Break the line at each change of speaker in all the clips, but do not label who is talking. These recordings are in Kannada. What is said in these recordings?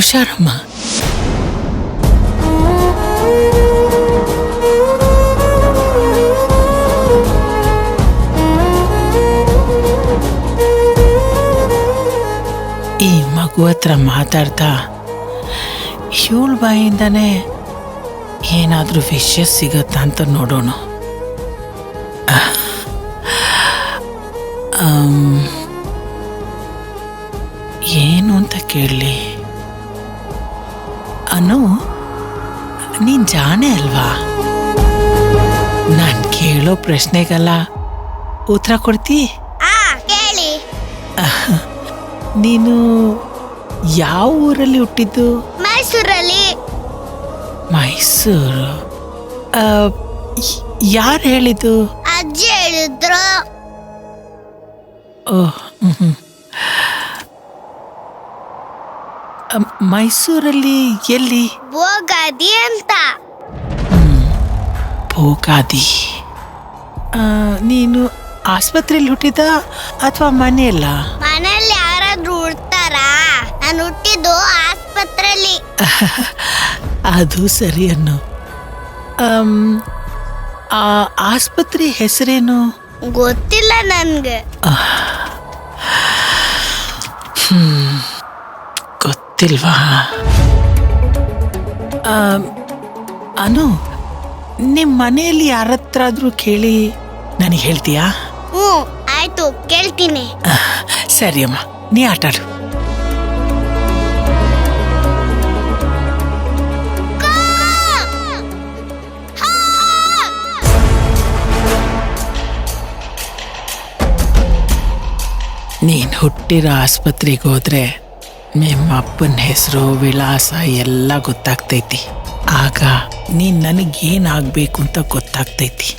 ಹುಷಾರಮ್ಮ. ಈ ಮಗು ಹತ್ರ ಮಾತಾಡ್ತಾ ಇವಳ ಬಾಯಿಂದಾನೆ ಏನಾದ್ರೂ ವಿಷಯ ಸಿಗತ್ತಾ ಅಂತ ನೋಡೋಣ. ಏನು ಅಂತ ಕೇಳಲಿ? ಅನು, ನೀನ್ ಜಾಣೆ ಅಲ್ವಾ? ನಾನ್ ಕೇಳೋ ಪ್ರಶ್ನೆಗೆಲ್ಲ ಉತ್ತರ ಕೊಡ್ತಿ?
ಕೇಳಿ.
ನೀನು ಯಾವ ಊರಲ್ಲಿ ಹುಟ್ಟಿದ್ದು?
ಮೈಸೂರಲ್ಲಿ.
ಮೈಸೂರು? ಯಾರು ಹೇಳಿದ್ದು?
ಅಜ್ಜಿ ಹೇಳಿದ್ರು.
ಓಹ್, ಮೈಸೂರಲ್ಲಿ ಎಲ್ಲಿ?
ಭೋಗಾದಿ ಅಂತ.
ಭೋಗಾದಿ. ನೀನು ಆಸ್ಪತ್ರೆಯಲ್ಲಿ ಹುಟ್ಟಿದ ಅಥವಾ ಮನೆಯಲ್ಲ?
ಮನೆಯಲ್ಲಿ ಯಾರಾದ್ರೂ ಹುಡ್ತಾರಾ? ನಾನು ಹುಟ್ಟಿದ್ದು ಆಸ್ಪತ್ರೆಯಲ್ಲಿ.
ಅದು ಸರಿ ಅನ್ನು. ಆ ಆಸ್ಪತ್ರೆ ಹೆಸರೇನು?
ಗೊತ್ತಿಲ್ಲ ನನ್ಗೆ.
ಗೊತ್ತಿಲ್ವಾ? ಅನು, ನಿಮ್ಮ ಮನೆಯಲ್ಲಿ ಯಾರತ್ರಾದ್ರೂ ಕೇಳಿ ನನಗೆ ಹೇಳ್ತೀಯಾ?
ಆಯ್ತು, ಕೇಳ್ತೀನಿ.
ಸರಿ ಅಮ್ಮ, ನೀ ಆಟಾಡು. ನೀನ್ ಹುಟ್ಟಿರೋ ಆಸ್ಪತ್ರೆಗೆ ಹೋದ್ರೆ ನಿಮ್ಮ ಅಪ್ಪನ ಹೆಸರು, ವಿಳಾಸ ಎಲ್ಲ ಗೊತ್ತಾಗ್ತೈತಿ. ಆಗ ನೀನ್ ನನಗೇನಾಗ್ಬೇಕು ಅಂತ ಗೊತ್ತಾಗ್ತೈತಿ.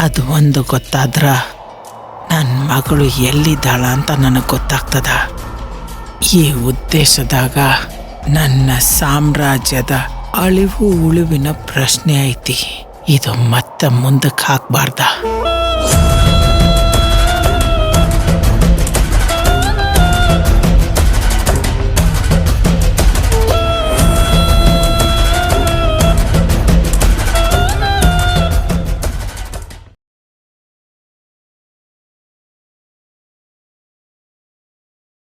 ಅದು ಒಂದು ಗೊತ್ತಾದ್ರ ನನ್ನ ಮಗಳು ಎಲ್ಲಿದ್ದಾಳ ಅಂತ ನನಗೆ ಗೊತ್ತಾಗ್ತದ. ಈ ಉದ್ದೇಶದಾಗ ನನ್ನ ಸಾಮ್ರಾಜ್ಯದ ಅಳಿವು ಉಳಿವಿನ ಪ್ರಶ್ನೆ ಐತಿ. ಇದು ಮತ್ತೆ ಮುಂದಕ್ಕೆ ಹಾಕ್ಬಾರ್ದ.